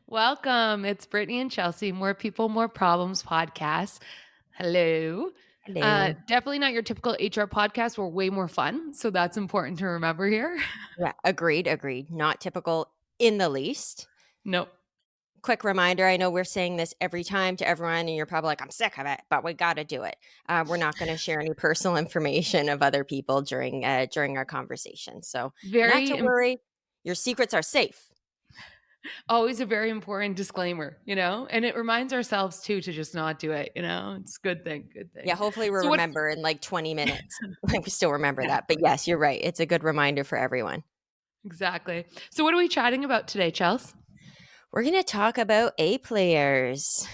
Welcome. It's Brittany and Chelsea, More People, More Problems podcast. Hello. Hello. Definitely not your typical HR podcast. We're way more fun. So that's important to remember here. Yeah, agreed. Not typical in the least. Nope. Quick reminder, I know we're saying this every time to everyone, and you're probably like, "I'm sick of it," but we gotta do it. We're not gonna share any personal information of other people during our conversation, so not Very, to worry, your secrets are safe. always a very important disclaimer. And it reminds ourselves too to just not do it. It's a good thing. Good Yeah, thing. hopefully we So, what? remember in, like, 20 minutes. Like, we still remember that, but Exactly. yes, you're right, it's a good reminder for everyone. Exactly. So, what are we chatting about today, Chels? We're gonna talk about A players.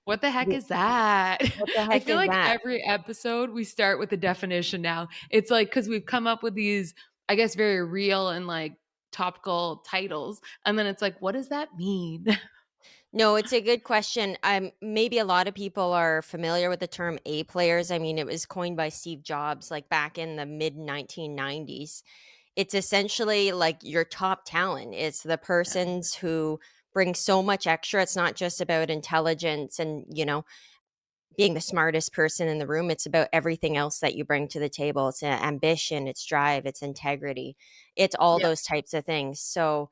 What the heck W is that? What the I heck feel is like that? every episode we start with a definition now. It's like because we've come up with these, I guess, very real and like topical titles. And then it's like, what does that mean? No, it's a good question. Maybe a lot of people are familiar with the term A players. I mean, it was coined by Steve Jobs like back in the mid 1990s. It's essentially like your top talent. It's the Yeah. persons who bring so much extra. It's not just about intelligence and, being the smartest person in the room. It's about everything else that you bring to the table. It's ambition, it's drive, it's integrity. It's all Yep. those types of things. So,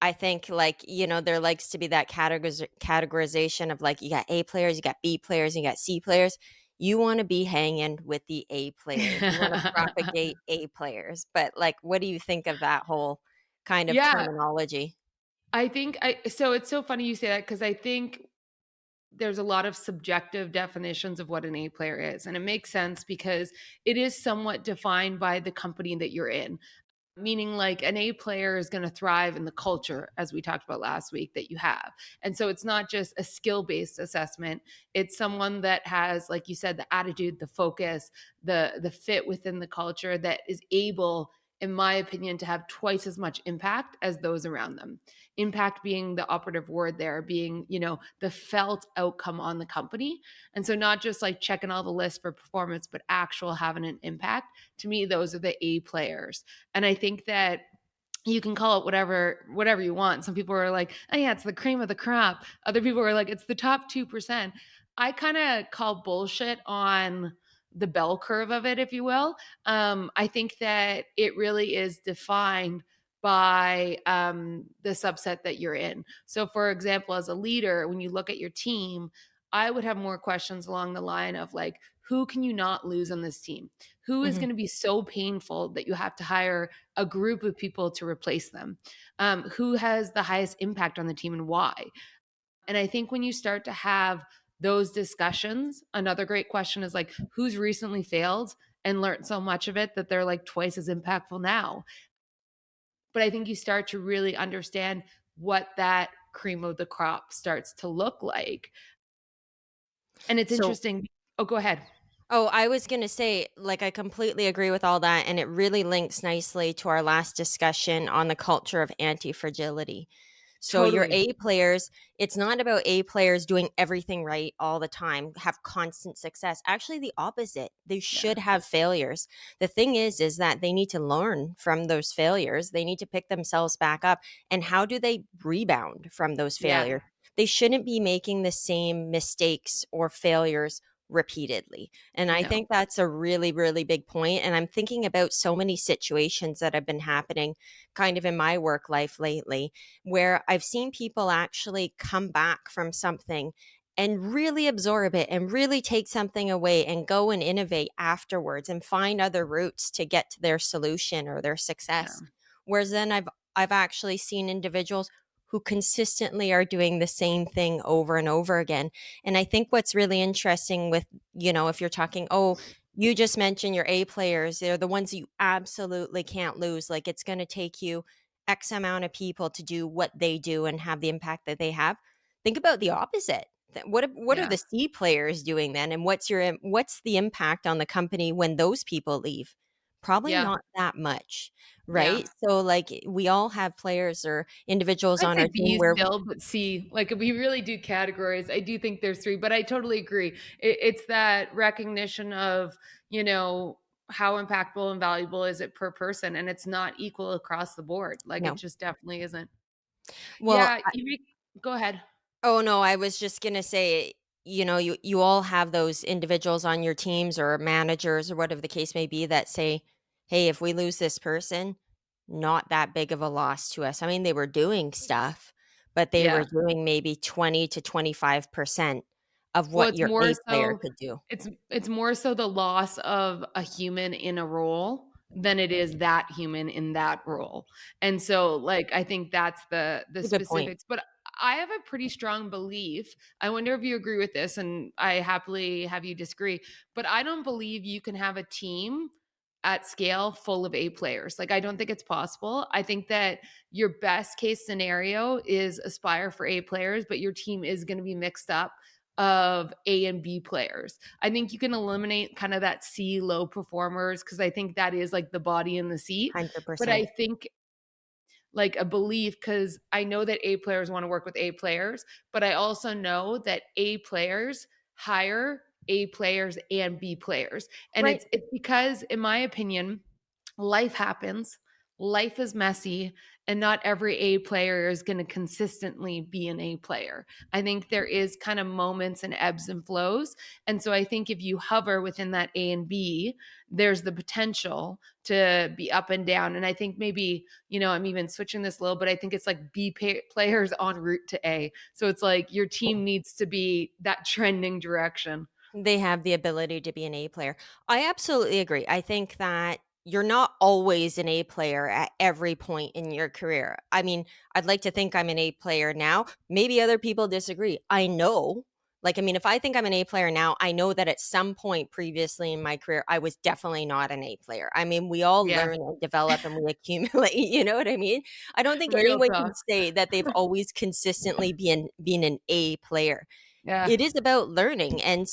I think, like, there likes to be that categorization of, like, you got A players, you got B players, and you got C players. You wanna be hanging with the A players. You wanna propagate A players. But, like, what do you think of that whole kind of Yeah. terminology? So it's so funny you say that because I think there's a lot of subjective definitions of what an A player is. And it makes sense because it is somewhat defined by the company that you're in. Meaning like an A player is going to thrive in the culture, as we talked about last week, that you have. And so it's not just a skill based assessment. It's someone that has, like you said, the attitude, the focus, the fit within the culture that is able, in my opinion, to have twice as much impact as those around them. Impact being the operative word there, being, the felt outcome on the company. And so not just like checking all the lists for performance, but actual having an impact. To me, those are the A players. And I think that you can call it whatever you want. Some people are like, oh yeah, it's the cream of the crop. Other people are like, it's the top 2%. I kind of call bullshit on the bell curve of it, if you will. I think that it really is defined by the subset that you're in. So, for example, as a leader, when you look at your team, I would have more questions along the line of like, who can you not lose on this team? Who is Mhm. going to be so painful that you have to hire a group of people to replace them? Who has the highest impact on the team and why? And I think when you start to have those discussions, another great question is like, who's recently failed and learned so much of it that they're like twice as impactful now? But I think you start to really understand what that cream of the crop starts to look like. And it's So interesting. Oh, go ahead. Oh, I was gonna say, like, I completely agree with all that, and it really links nicely to our last discussion on the culture of anti-fragility. So your Totally. A players, it's not about A players doing everything right all the time, have constant success. Actually, the opposite. They Yeah. should have failures. The thing is that they need to learn from those failures. They need to pick themselves back up. And how do they rebound from those Yeah. failures? They shouldn't be making the same mistakes or failures repeatedly. And I No. think that's a really, really big point. And I'm thinking about so many situations that have been happening kind of in my work life lately where I've seen people actually come back from something and really absorb it and really take something away and go and innovate afterwards and find other routes to get to their solution or their Yeah. success. Whereas then I've actually seen individuals who consistently are doing the same thing over and over again. And I think what's really interesting with, if you're talking, oh, you just mentioned your A players, they're the ones you absolutely can't lose. Like it's going to take you X amount of people to do what they do and have the impact that they have. Think about the opposite. What are Yeah. the C players doing then, and what's the impact on the company when those people leave? Probably Yeah. not that much, Yeah. right? So like we all have players or individuals I'd on say our team B where still, but C. Like, if we really do categories, I do think there's 3, but I totally agree. It's that recognition of, you know how impactful and valuable is it per person, and it's not equal across the board, like, it No. just definitely isn't. Well, Yeah, you make go ahead. oh, no, I was just gonna say, you all have those individuals on your teams or managers or whatever the case may be that say, "Hey, if we lose this person, not that big of a loss to us." I mean, they were doing stuff, but they were Yeah. doing maybe 20 to 25% of Well, what your A player could do. it's more so the loss of a human in a role than it is that human in that role. And so, like, I think that's the That's a good point. specifics, but I have a pretty strong belief. I wonder if you agree with this, and I happily have you disagree, but I don't believe you can have a team at scale full of A players. Like, I don't think it's possible. I think that your best case scenario is aspire for A players, but your team is going to be mixed up of A and B players. I think you can eliminate kind of that C low performers because I think that is like the body in the seat. But I 100%. think like a belief because I know that A players want to work with A players, but I also know that A players hire A players and B players. And Right. it's because in my opinion, life happens. Life is messy, and not every A player is going to consistently be an A player. I think there is kind of moments and ebbs and flows. And so I think if you hover within that A and B, there's the potential to be up and down. And I think maybe, I'm even switching this a little, but I think it's like players en route to A. So it's like your team needs to be that trending direction. They have the ability to be an A player. I absolutely agree. I think that you're not always an A player at every point in your career. I mean, I'd like to think I'm an A player now. Maybe other people disagree. I know. Like, I mean, if I think I'm an A player now, I know that at some point previously in my career, I was definitely not an A player. I mean, we all Yeah. learn and develop and we accumulate. You know what I mean? I don't think Real anyone can talk. say that they've always consistently been an A player. Yeah. It is about learning, and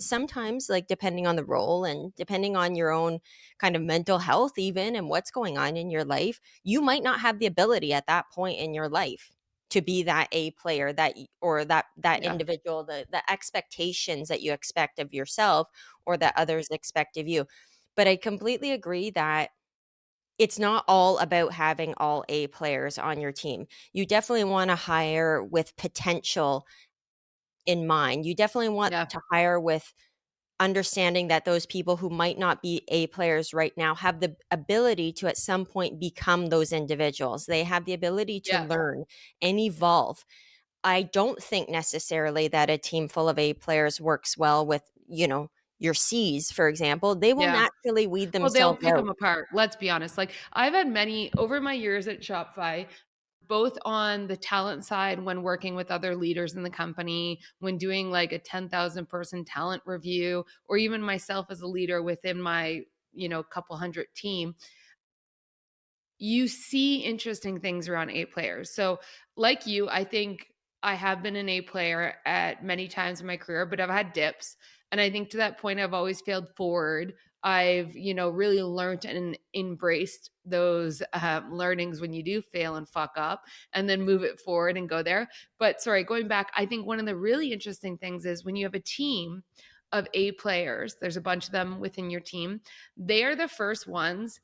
sometimes, like, depending on the role and depending on your own kind of mental health even and what's going on in your life, you might not have the ability at that point in your life to be that A player or that Yeah. individual, the expectations that you expect of yourself or that others expect of you. But I completely agree that it's not all about having all A players on your team. You definitely wanna hire with potential in mind. You definitely want Yeah. to hire with understanding that those people who might not be A players right now have the ability to at some point become those individuals. They have the ability to Yeah. learn and evolve. I don't think necessarily that a team full of A players works well with, your C's, for example. They will Yeah. naturally weed Well, they'll themselves pick out. them apart, let's be honest, like, I've had many over my years at Shopify, both on the talent side when working with other leaders in the company, when doing, like, a 10,000 person talent review, or even myself as a leader within my, couple hundred team, you see interesting things around A players. So, like you, I think I have been an A player at many times in my career, but I've had dips. And I think to that point, I've always failed forward. I've, really learned and embraced those learnings when you do fail and fuck up and then move it forward and go there. But sorry, going back, I think one of the really interesting things is when you have a team of A players, there's a bunch of them within your team, they are the first ones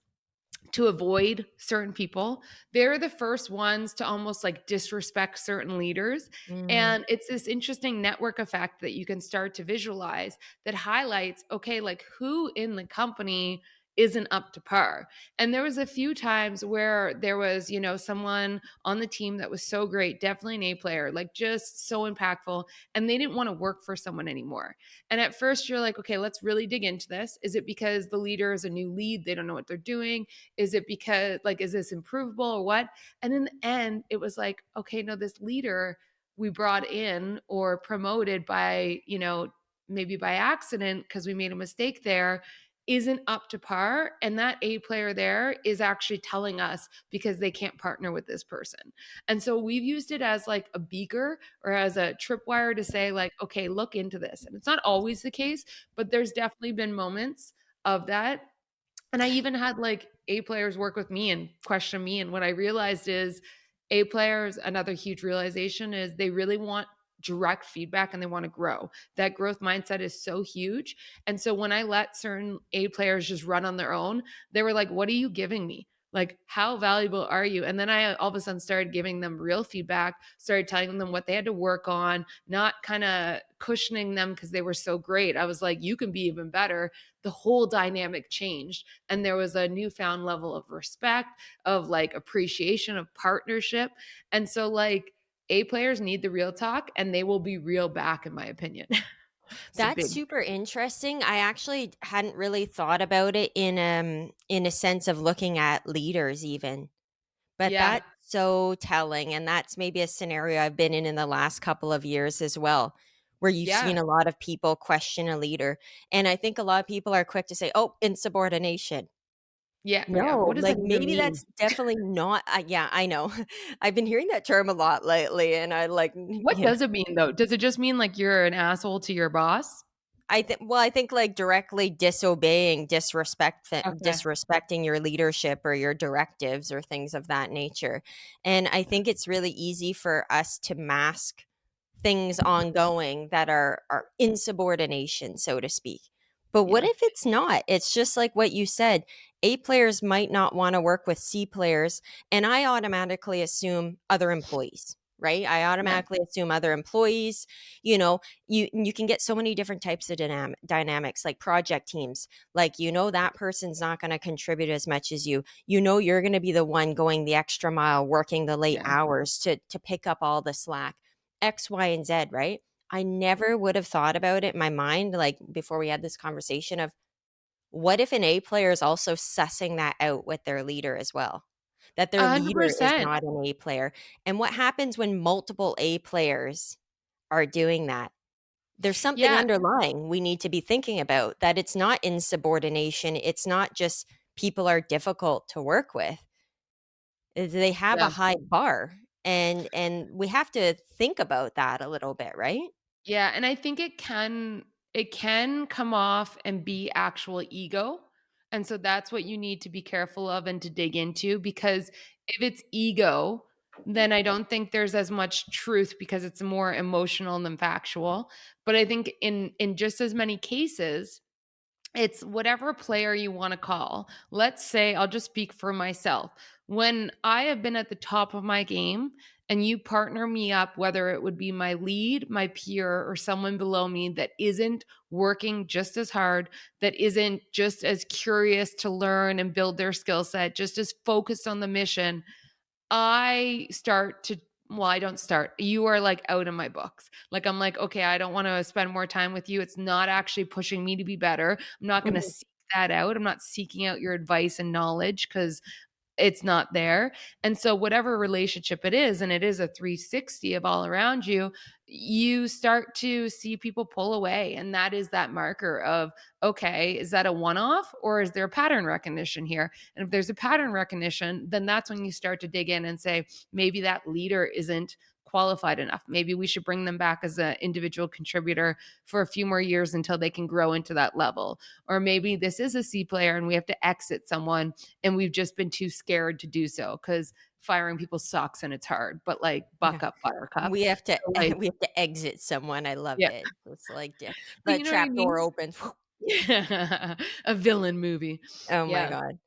to avoid certain people. They're the first ones to almost like disrespect certain leaders. Mm, And it's this interesting network effect that you can start to visualize that highlights okay, like who in the company isn't up to par. And there was a few times where there was, someone on the team that was so great, definitely an A player, like just so impactful, and they didn't want to work for someone anymore. And at first you're like, okay, let's really dig into this. Is it because the leader is a new lead, they don't know what they're doing? Is it because like is this improvable or what? And in the end, it was like, okay, no, this leader we brought in or promoted by, maybe by accident because we made a mistake there isn't up to par, and that A player there is actually telling us because they can't partner with this person. And so we've used it as like a beaker or as a tripwire to say like, okay, look into this. And it's not always the case, but there's definitely been moments of that. And I even had like A players work with me and question me. And what I realized is A players, another huge realization is they really want direct feedback and they want to grow. That growth mindset is so huge. And so when I let certain A players just run on their own, they were like, "What are you giving me? Like, how valuable are you?" And then I all of a sudden started giving them real feedback, started telling them what they had to work on, not kind of cushioning them because they were so great. I was like, "You can be even better." The whole dynamic changed. And there was a newfound level of respect, of like appreciation, of partnership. And so, like, A players need the real talk and they will be real back, in my opinion. It's a That's big, super interesting. I actually hadn't really thought about it in a sense of looking at leaders even. But yeah, that's so telling, and that's maybe a scenario I've been in the last couple of years as well, where you've yeah, seen a lot of people question a leader, and I think a lot of people are quick to say, "Oh, insubordination." yeah, yeah. No, What does like, that even maybe mean? that's definitely not yeah, I know. I've been hearing that term a lot lately, and I like, What does it mean though? Does it just mean like you're an asshole to your boss? I think, like, directly disobeying, Okay. disrespecting your leadership or your directives or things of that nature, and I think it's really easy for us to mask things ongoing that are insubordination, so to speak. But what Yeah, if it's not? It's just like what you said. A players might not want to work with C players, and I automatically assume other employees, right? I yeah, automatically assume other employees. You know, you can get so many different types of dynamics, like project teams. Like, that person's not going to contribute as much as you. You're going to be the one going the extra mile, working the late yeah. hours to pick up all the slack. X, Y, and Z, right? I never would have thought about it in my mind, like before we had this conversation of what if an A player is also sussing that out with their leader as well? That their leader is 100%. not an A player. And what happens when multiple A players are doing that? There's something Yeah, underlying we need to be thinking about, that it's not insubordination. It's not just people are difficult to work with. They have a yeah. high bar, and we have to think about that a little bit, right? Yeah, and I think it can come off and be actual ego. And so that's what you need to be careful of and to dig into, because if it's ego, then I don't think there's as much truth because it's more emotional than factual. But I think in just as many cases, it's whatever player you want to call. Let's say I'll just speak for myself. When I have been at the top of my game and you partner me up, whether it would be my lead, my peer, or someone below me that isn't working just as hard, that isn't just as curious to learn and build their skill set, just as focused on the mission, I start to well, I don't start. You are like out of my books. Like I'm like, okay, I don't want to spend more time with you. It's not actually pushing me to be better. I'm not going to Mhm. seek that out. I'm not seeking out your advice and knowledge because it's not there. And so whatever relationship it is, and it is a 360 of all around you, you start to see people pull away. And that is that marker of, okay, is that a one-off or is there a pattern recognition here? And if there's a pattern recognition, then that's when you start to dig in and say, maybe that leader isn't qualified enough. Maybe we should bring them back as an individual contributor for a few more years until they can grow into that level. Or maybe this is a C player and we have to exit someone and we've just been too scared to do so because firing people sucks and it's hard. But like, Yeah. buck up, Buttercup. We have to So like, we have to exit someone. I loved yeah, it. It's like, yeah, but the you know what I trap mean? door open. Yeah, a villain movie. Oh my Yeah. god.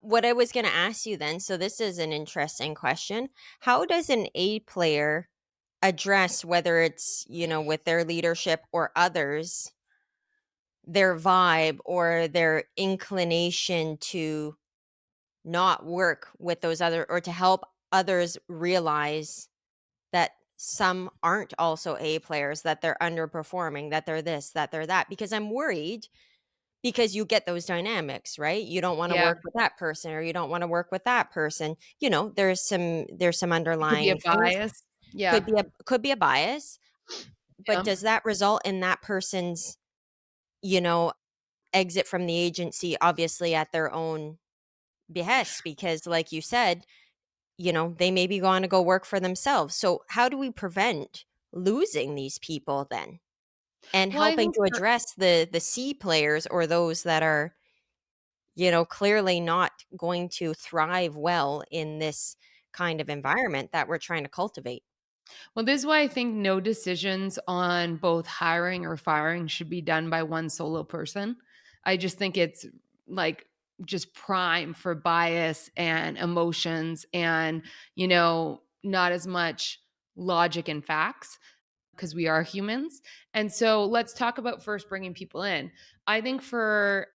What I was gonna ask you then, so this is an interesting question. How does an A player address, whether it's, with their leadership or others, their vibe or their inclination to not work with those other, or to help others realize that some aren't also A players, that they're underperforming, that they're this, that they're that? Because I'm worried, because you get those dynamics, right? You don't want to Yeah. work with that person, or you don't want to work with that person. There's some It could be a underlying things. bias. Yeah. Could be a bias, but Yeah. does that result in that person's, you know, exit from the agency, obviously at their own behest? Because like you said, they may be going to go work for themselves. So how do we prevent losing these people then, and Well, I helping think to for address the C players, or those that are, clearly not going to thrive well in this kind of environment that we're trying to cultivate? Well, this is why I think no decisions on both hiring or firing should be done by one solo person. I just think it's like just prime for bias and emotions and, not as much logic and facts because we are humans. And so let's talk about first bringing people in. I think for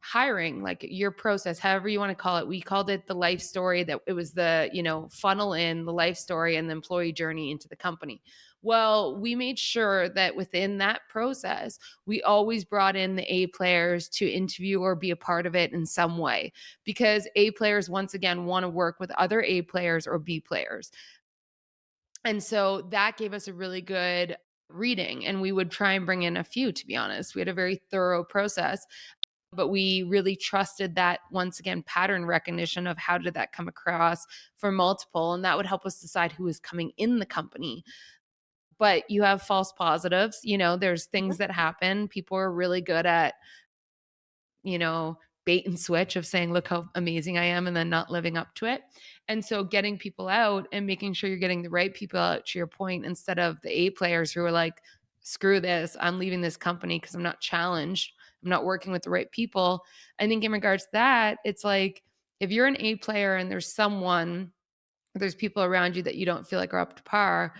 hiring, like your process, however you want to call it, we called it the life story, that it was the, funnel in the life story and the employee journey into the company. Well, we made sure that within that process, we always brought in the A players to interview or be a part of it in some way because A players, once again, want to work with other A players or B players. And so that gave us a really good reading, and we would try and bring in a few, to be honest. We had a very thorough process, but we really trusted that, once again, pattern recognition of how did that come across for multiple, and that would help us decide who is coming in the company. But you have false positives, there's things Mhm, that happen. People are really good at, you know, bait and switch of saying, look how amazing I am, and then not living up to it. And so getting people out and making sure you're getting the right people out, to your point, instead of the A players who are like, screw this, I'm leaving this company because I'm not challenged. I'm not working with the right people. I think in regards to that, it's like if you're an A player and there's people around you that you don't feel like are up to par,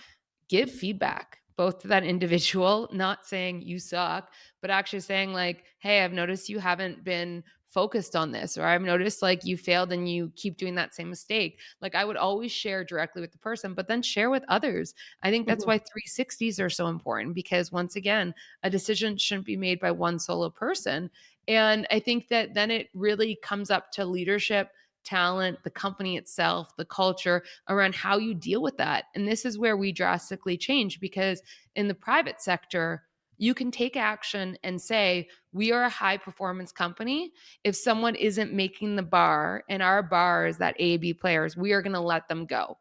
give feedback both to that individual, not saying you suck, but actually saying like, hey, I've noticed you haven't been focused on this, or I've noticed like you failed and you keep doing that same mistake. Like I would always share directly with the person, but then share with others. I think that's mhm. why 360s are so important, because once again, a decision shouldn't be made by one solo person. And I think that then it really comes up to leadership, talent, the company itself, the culture around how you deal with that. And this is where we drastically change, because in the private sector, you can take action and say, we are a high performance company. If someone isn't making the bar, and our bar is that A, B players, we are going to let them go,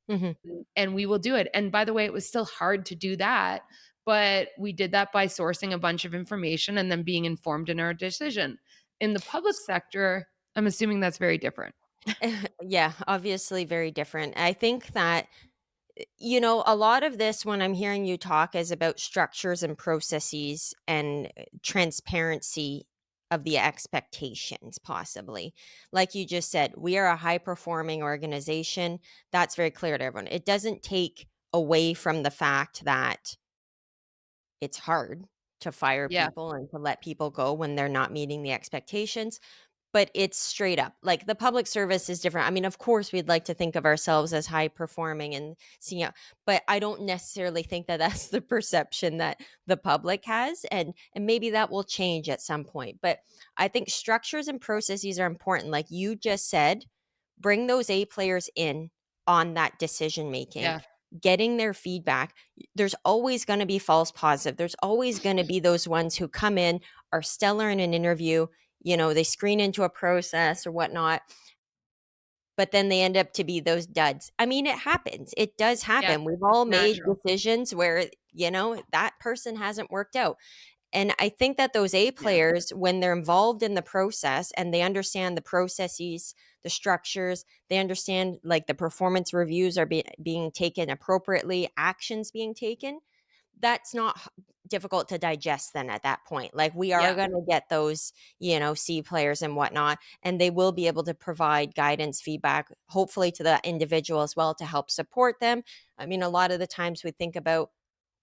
Mhm. and we will do it. And by the way, it was still hard to do that, but we did that by sourcing a bunch of information and then being informed in our decision. In the public sector, I'm assuming that's very different. Yeah, obviously very different. I think that, a lot of this, when I'm hearing you talk, is about structures and processes and transparency of the expectations, possibly. Like you just said, we are a high performing organization. That's very clear to everyone. It doesn't take away from the fact that it's hard to fire Yeah. people and to let people go when they're not meeting the expectations. But it's straight up. Like, the public service is different. I mean, of course, we'd like to think of ourselves as high performing and seeing out, but I don't necessarily think that that's the perception that the public has, and maybe that will change at some point. But I think structures and processes are important. Like you just said, bring those A players in on that decision making, Yeah. getting their feedback. There's always going to be false positive. There's always going to be those ones who come in, are stellar in an interview, they screen into a process or whatnot, but then they end up to be those duds. I mean, it happens. It does Yeah. happen. We've It's all made natural. decisions where, that person hasn't worked out. And I think that those A Yeah. players, when they're involved in the process and they understand the processes, the structures, they understand like the performance reviews are being taken appropriately, actions being taken, that's not difficult to digest then at that point. Like, we are Yeah. going to get those, C players and whatnot, and they will be able to provide guidance, feedback, hopefully to the individual as well, to help support them. I mean, a lot of the times we think about,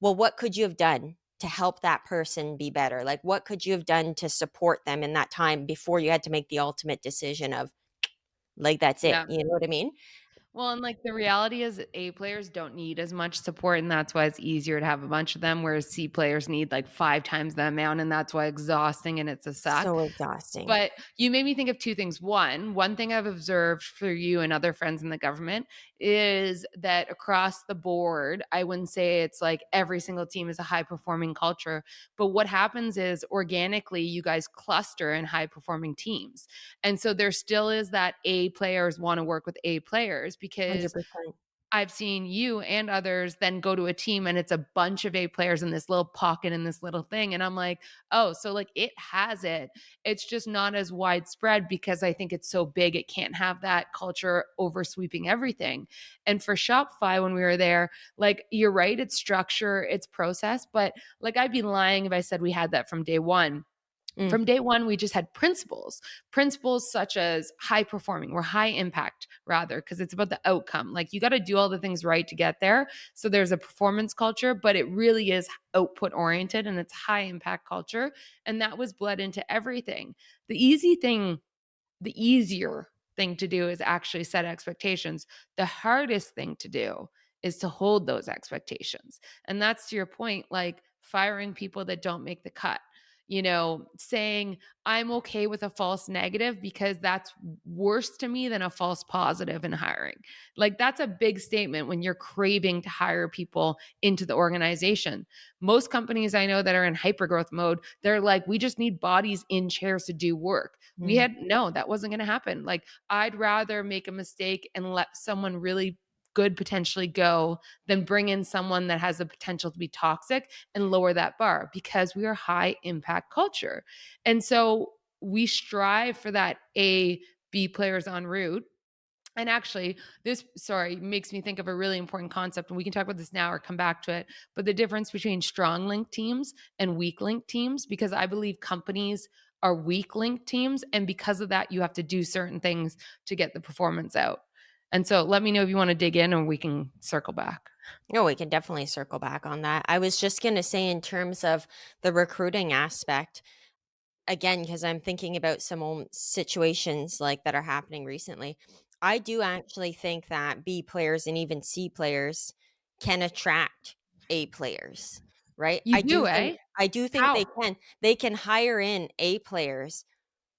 well, what could you have done to help that person be better? Like, what could you have done to support them in that time before you had to make the ultimate decision of, like, that's it. Yeah. You know what I mean? Well, and like the reality is A players don't need as much support, and that's why it's easier to have a bunch of them, whereas C players need like 5 times the amount, and that's why exhausting and it's a suck. So exhausting. But you made me think of 2 things. One thing I've observed for you and other friends in the government is that across the board, I wouldn't say it's like every single team is a high performing culture, but what happens is organically you guys cluster in high performing teams. And so there still is that A players want to work with A players because 100%. I've seen you and others then go to a team and it's a bunch of A players in this little pocket in this little thing. And I'm like, oh, so like it has it. It's just not as widespread because I think it's so big, it can't have that culture over sweeping everything. And for Shopify, when we were there, like you're right, it's structure, it's process, but like I'd be lying if I said we had that from day one. Mm, From day one, we just had principles such as high performing or high impact, rather, because it's about the outcome. Like you got to do all the things right to get there. So there's a performance culture, but it really is output oriented and it's high impact culture. And that was bled into everything. The easy thing the easier thing to do is actually set expectations. The hardest thing to do is to hold those expectations. And that's to your point, like firing people that don't make the cut. Saying I'm okay with a false negative because that's worse to me than a false positive in hiring. Like that's a big statement when you're craving to hire people into the organization. Most companies I know that are in hypergrowth mode, they're like, we just need bodies in chairs to do work. We mm. had no, that wasn't going to happen. Like, I'd rather make a mistake and let someone really good potentially go than bring in someone that has the potential to be toxic and lower that bar because we are high impact culture. And so we strive for that A, B players en route. And actually, this, sorry, makes me think of a really important concept. And we can talk about this now or come back to it. But the difference between strong link teams and weak link teams, because I believe companies are weak link teams. And because of that, you have to do certain things to get the performance out. And so let me know if you want to dig in or we can circle back. No, we can definitely circle back on that. I was just going to say, in terms of the recruiting aspect, again, because I'm thinking about some situations like that are happening recently. I do actually think that B players and even C players can attract A players, right? You do, eh? I do think How? they can hire in A players.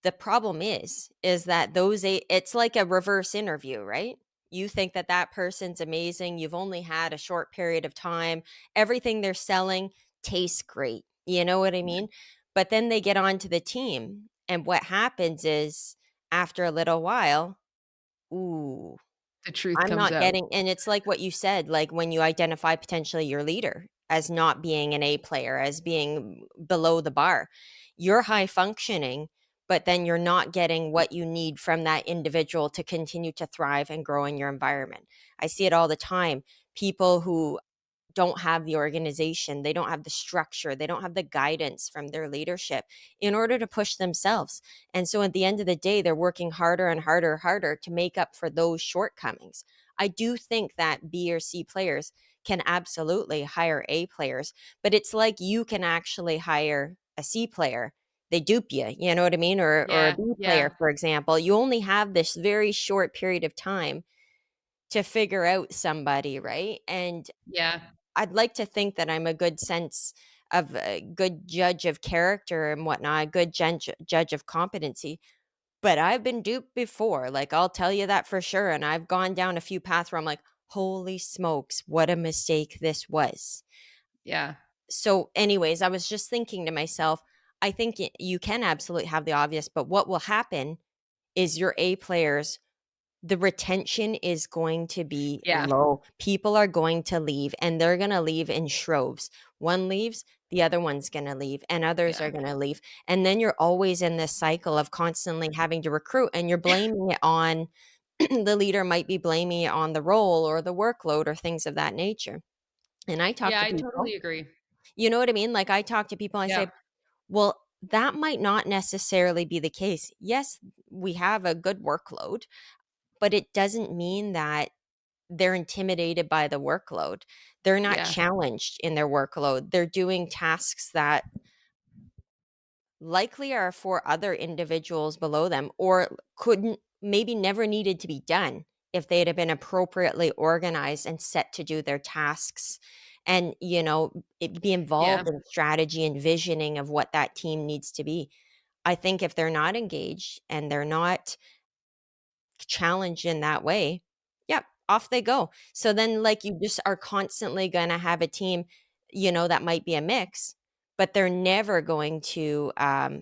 The problem is that it's like a reverse interview, right? You think that that person's amazing, you've only had a short period of time, everything they're selling tastes great, you know what I mean? But then they get onto the team, and what happens is, after a little while, ooh, The truth I'm comes not out. getting, and it's like what you said, like when you identify potentially your leader as not being an A player, as being below the bar. You're high functioning, but then you're not getting what you need from that individual to continue to thrive and grow in your environment. I see it all the time. People who don't have the organization, they don't have the structure, they don't have the guidance from their leadership in order to push themselves. And so at the end of the day, they're working harder and harder to make up for those shortcomings. I do think that B or C players can absolutely hire A players, but it's like you can actually hire a C player. They dupe you, you know what I mean? Or a Yeah. B Yeah. player, for example. You only have this very short period of time to figure out somebody, right? And Yeah. I'd like to think that I'm a good sense of a good judge of character and whatnot, a good judge of competency. But I've been duped before. Like, I'll tell you that for sure. And I've gone down a few paths where I'm like, holy smokes, what a mistake this was. Yeah. So, anyways, I was just thinking to myself, I think you can absolutely have the obvious, but what will happen is your A players, the retention is going to be Yeah. low. People are going to leave, and they're going to leave in troves. One leaves, the other one's going to leave, and others Yeah. are going to leave. And then you're always in this cycle of constantly having to recruit, and you're blaming it on the leader, might be blaming it on the role or the workload or things of that nature. And I talk Yeah. to I people, totally agree. you know what I mean? Like, I talk to people, I Yeah. say, well, that might not necessarily be the case. Yes, we have a good workload, but it doesn't mean that they're intimidated by the workload. They're not Yeah. challenged in their workload. They're doing tasks that likely are for other individuals below them, or couldn't, maybe never needed to be done if they'd have been appropriately organized and set to do their tasks, and be Yeah. involved in strategy and visioning of what that team needs to be. I think if they're not engaged and they're not challenged in that way, yep, off they go. So then, like, you just are constantly gonna have a team, that might be a mix, but they're never going to,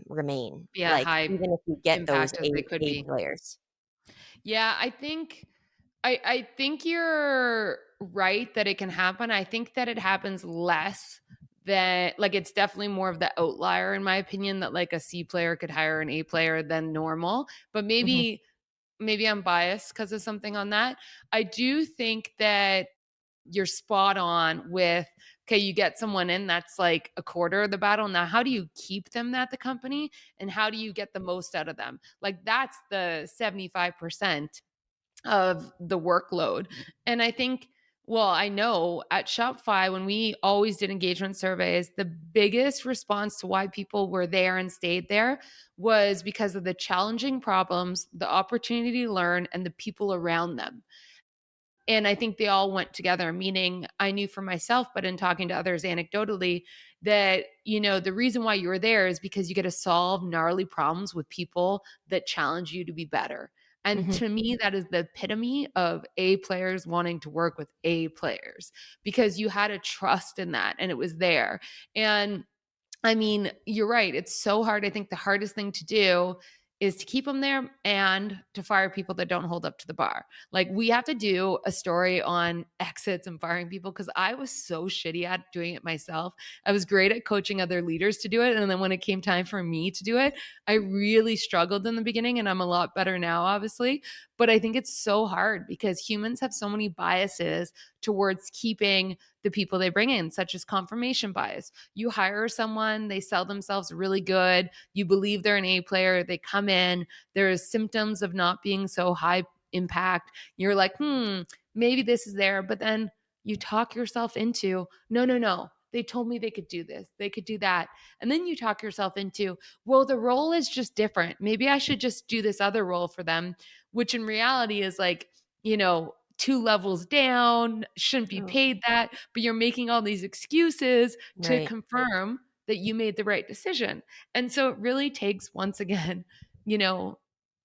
remain, Be a like, high even if you get those impact as they could A be. players. Yeah, I think I think you're right that it can happen. I think that it happens less than like, it's definitely more of the outlier in my opinion that, like, a C player could hire an A player than normal, but Mhm, maybe I'm biased because of something on that. I do think that you're spot on with, okay, you get someone in that's like a quarter of the battle. Now, how do you keep them at the company and how do you get the most out of them? Like, that's the 75% of the workload. And I think, well, I know at Shopify, when we always did engagement surveys, the biggest response to why people were there and stayed there was because of the challenging problems, the opportunity to learn, and the people around them. And I think they all went together, meaning I knew for myself, but in talking to others anecdotally, that, the reason why you were there is because you get to solve gnarly problems with people that challenge you to be better. And mhm. to me, that is the epitome of A players wanting to work with A players because you had a trust in that and it was there. And I mean, you're right. It's so hard. I think the hardest thing to do is to keep them there and to fire people that don't hold up to the bar. Like, we have to do a story on exits and firing people because I was so shitty at doing it myself. I was great at coaching other leaders to do it. And then when it came time for me to do it, I really struggled in the beginning and I'm a lot better now, obviously. But I think it's so hard because humans have so many biases towards keeping the people they bring in, such as confirmation bias. You hire someone, they sell themselves really good, you believe they're an A player, they come in, there's symptoms of not being so high impact. You're like, maybe this is there. But then you talk yourself into, no, no, no. They told me they could do this, they could do that. And then you talk yourself into, well, the role is just different. Maybe I should just do this other role for them, which in reality is like, two levels down, shouldn't be Oh, paid that, but you're making all these excuses to right. confirm that you made the right decision. And so it really takes, once again, you know,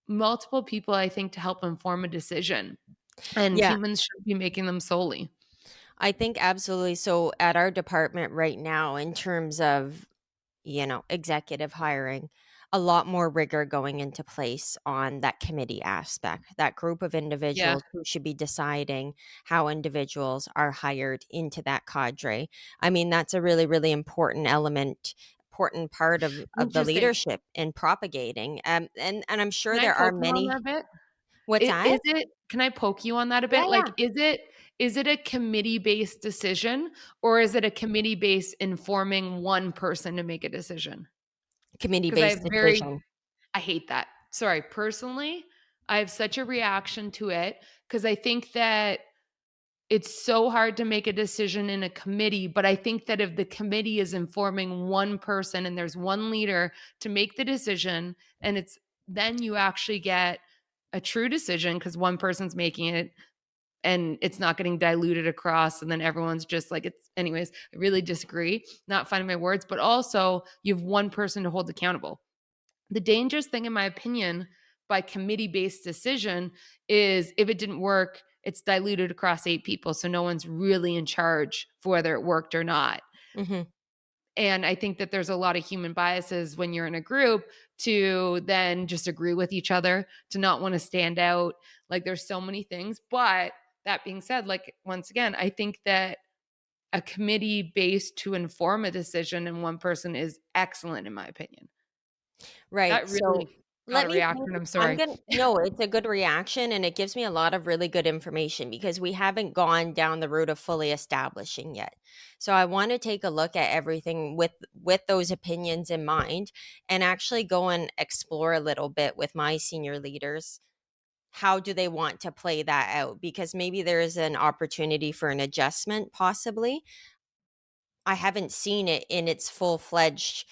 multiple people, I think, to help inform a decision. And Yeah, humans shouldn't be making them solely. I think absolutely. So at our department right now, in terms of, executive hiring, a lot more rigor going into place on that committee aspect, that group of Yeah. individuals who should be deciding how individuals are hired into that cadre. I mean, that's a really, really important element, important part of the Interesting. leadership in propagating. And I'm Can sure I there are poke you on that many. a bit? What's that? Is it can I poke you on that a Yeah, bit? yeah. Like, is it a committee-based decision, or is it a committee-based informing one person to make a decision? Committee Because based decision. I hate that. Sorry, personally, I have such a reaction to it because I think that it's so hard to make a decision in a committee, but I think that if the committee is informing one person and there's one leader to make the decision, and it's then you actually get a true decision because one person's making it and it's not getting diluted across and then everyone's just like it's anyways. I really disagree, not finding my words, but also you have one person to hold accountable. The dangerous thing, in my opinion, by committee based decision is if it didn't work, it's diluted across eight people. So no one's really in charge for whether it worked or not. Mhm. And I think that there's a lot of human biases when you're in a group to then just agree with each other, to not want to stand out. Like, there's so many things. But that being said, like, once again, I think that a committee based to inform a decision in one person is excellent, in my opinion. Right. That So really got let a me think. reaction. I'm I'm sorry. gonna no, it's a good reaction and it gives me a lot of really good information because we haven't gone down the route of fully establishing yet. So I want to take a look at everything with those opinions in mind and actually go and explore a little bit with my senior leaders. How do they want to play that out? Because maybe there is an opportunity for an adjustment, possibly. I haven't seen it in its full fledged,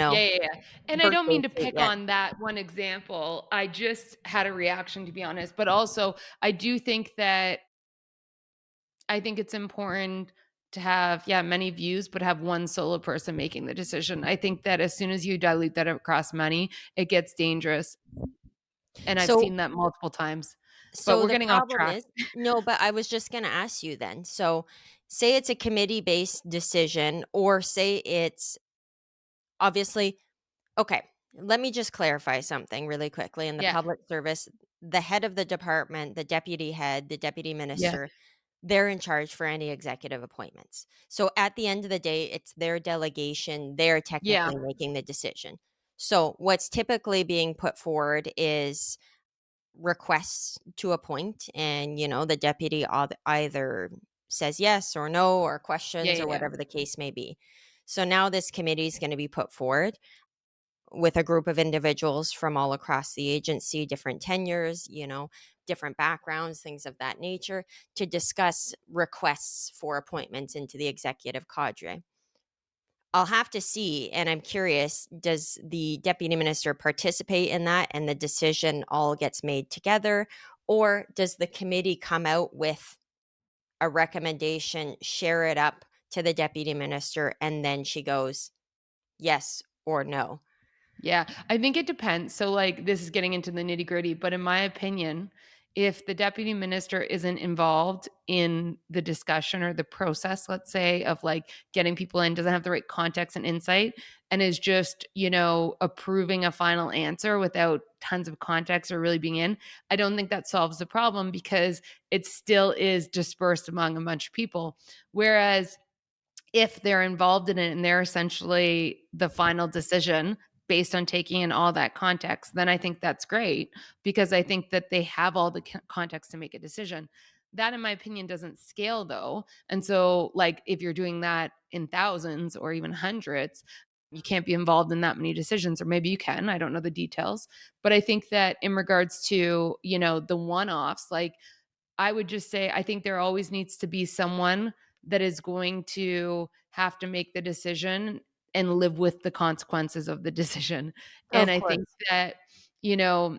Yeah, yeah, yeah. And I don't birthday mean to suit pick yet. on that one example. I just had a reaction, to be honest. But also, I do think that I think it's important to have, yeah, many views, but have one solo person making the decision. I think that as soon as you dilute that across many, it gets dangerous. And I've So seen that multiple times. But So we're the getting off problem track. is no, but I was just going to ask you then. So say it's a committee based decision, or say it's obviously okay. Let me just clarify something really quickly in the Yeah. public service. the head of the department, the deputy head, the deputy Yeah. minister, they're in charge for any executive appointments. So at the end of the day, it's their delegation. They're Yeah. technically making the decision. So what's typically being put forward is requests to appoint, and the deputy either says yes or no, or Yeah, questions, yeah, or yeah. whatever the case may be. So now this committee is going to be put forward with a group of individuals from all across the agency, different tenures, different backgrounds, things of that nature, to discuss requests for appointments into the executive cadre. I'll have to see, and I'm curious, does the deputy minister participate in that and the decision all gets made together? Or does the committee come out with a recommendation, share it up to the deputy minister, and then she goes yes or no? Yeah, I think it depends. So, like, this is getting into the nitty-gritty, but in my opinion, if the deputy minister isn't involved in the discussion or the process, let's say, of like getting people in, doesn't have the right context and insight, and is just, approving a final answer without tons of context or really being in, I don't think that solves the problem because it still is dispersed among a bunch of people. Whereas if they're involved in it and they're essentially the final decision based on taking in all that context, then I think that's great because I think that they have all the context to make a decision. That, in my opinion, doesn't scale though. And so, like, if you're doing that in thousands or even hundreds, you can't be involved in that many decisions, or maybe you can. I don't know the details. But I think that in regards to, the one offs, like, I would just say I think there always needs to be someone that is going to have to make the decision and live with the consequences of the decision. And Of I think course. that, you know,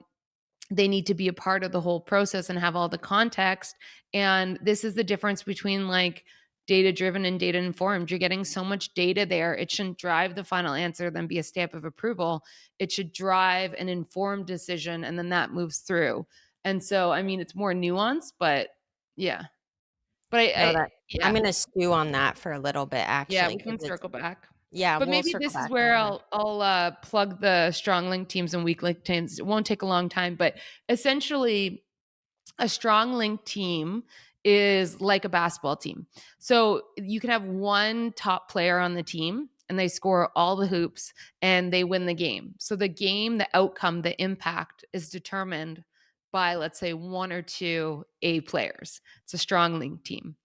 they need to be a part of the whole process and have all the context. And this is the difference between like data driven and data informed. You're getting so much data there. It shouldn't drive the final answer, then be a stamp of approval. It should drive an informed decision and then that moves through. And so, I mean, it's more nuanced, but yeah. But No, that I'm yeah, gonna stew on that for a little bit yeah, actually, we can because it's circle back. yeah, But we'll maybe circle this is back where on that. I'll plug the strong link teams and weak link teams. It won't take a long time, but essentially a strong link team is like a basketball team. So you can have one top player on the team and they score all the hoops and they win the game. So the game, the outcome, the impact is determined by, let's say, one or two A players. It's a strong link team.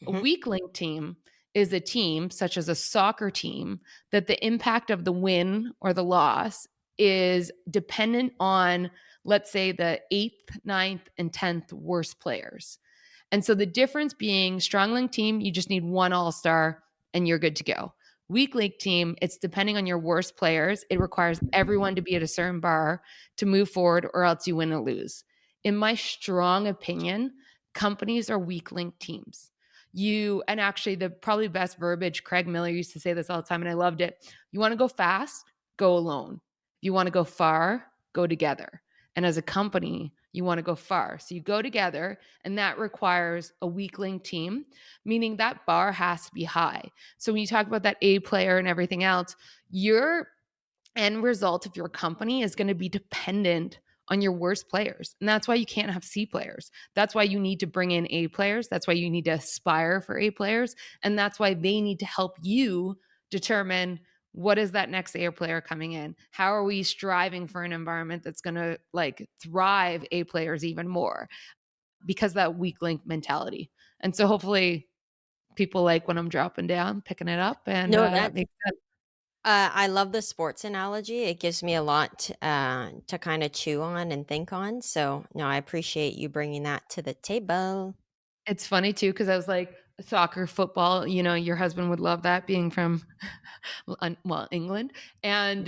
A Mhm, weak link team is a team, such as a soccer team, that the impact of the win or the loss is dependent on, let's say, the eighth, ninth, and 10th worst players. And so the difference being strong link team, you just need one all star and you're good to go. Weak link team, it's depending on your worst players. It requires everyone to be at a certain bar to move forward or else you win or lose. In my strong opinion, companies are weak link teams. And actually, the probably best verbiage, Craig Miller used to say this all the time, and I loved it. You want to go fast, go alone. If you want to go far, go together. And as a company, you want to go far. So you go together, and that requires a weak link team, meaning that bar has to be high. So when you talk about that A player and everything else, your end result of your company is going to be dependent on your worst players. And that's why you can't have C players. That's why you need to bring in A players. That's why you need to aspire for A players. And that's why they need to help you determine what is that next A player coming in? How are we striving for an environment that's going to like thrive A players even more because that weak link mentality. And so hopefully people like when I'm dropping down, picking it up and no, that that's makes sense. I love the sports analogy. It gives me a lot to kind of chew on and think on. So, no, I appreciate you bringing that to the table. It's funny too because I was like, soccer, football, your husband would love that being from well, England. And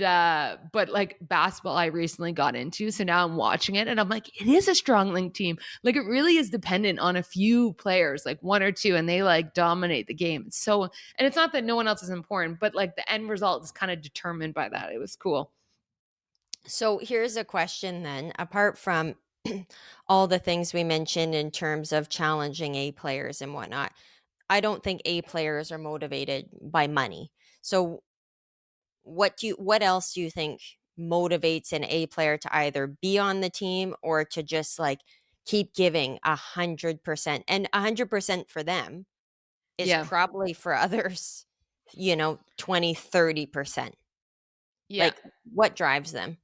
but like basketball I recently got into. So now I'm watching it and I'm like, it is a strong link team. Like it really is dependent on a few players, like one or two, and they like dominate the game. So and it's not that no one else is important, but like the end result is kind of determined by that. It was cool. So, here's a question then. Apart from all the things we mentioned in terms of challenging A players and whatnot, I don't think A players are motivated by money. So, what else do you think? motivates an A player to either be on the team or to just like keep giving 100%. And 100% for them is Yeah. probably for others, 20, 30%. Yeah. Like, what drives them?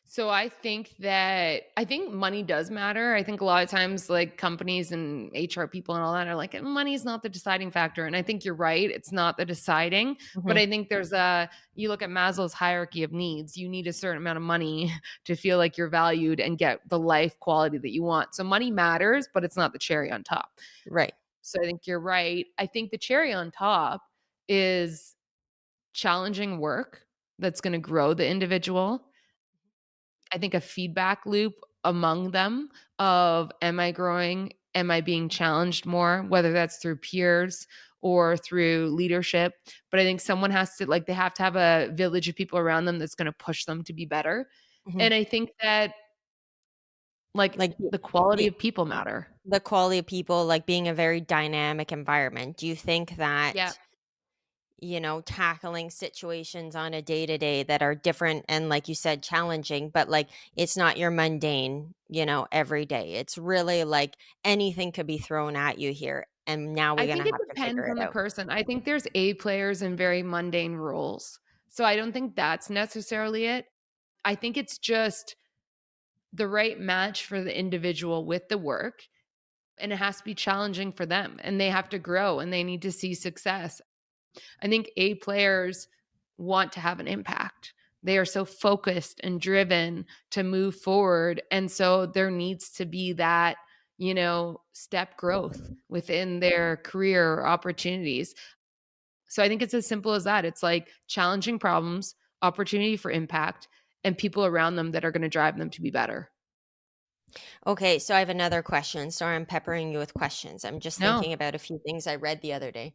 So I think money does matter. I think a lot of times like companies and HR people and all that are like money is not the deciding factor, and I think you're right, it's not the deciding, but Mhm. I think there's a you look at Maslow's hierarchy of needs, you need a certain amount of money to feel like you're valued and get the life quality that you want. So money matters, but it's not the cherry on top. Right. So I think you're right. I think the cherry on top is challenging work that's going to grow the individual. I think a feedback loop among them of, am I growing? Am I being challenged more? Whether that's through peers or through leadership. But I think someone has to, like, they have to have a village of people around them that's going to push them to be better. Mhm. And I think that, like, Like, the quality the of people matter. the quality of people, like, being a very dynamic environment. Do you think Yeah. that, tackling situations on a day-to-day that are different and, like you said, challenging, but, like, it's not your mundane, every day. It's really, like, anything could be thrown at you here, and now I we're gonna think it have to figure depends it on the out. person. I think there's A players in very mundane roles. So I don't think that's necessarily it. I think it's just the right match for the individual with the work, and it has to be challenging for them, and they have to grow and they need to see success. I think A players want to have an impact. They are so focused and driven to move forward, and so there needs to be that, step growth within their career or opportunities. So I think it's as simple as that. It's like challenging problems, opportunity for impact, and people around them that are going to drive them to be better. Okay, so I have another question. Sorry, I'm peppering you with questions. I'm just No. thinking about a few things I read the other day.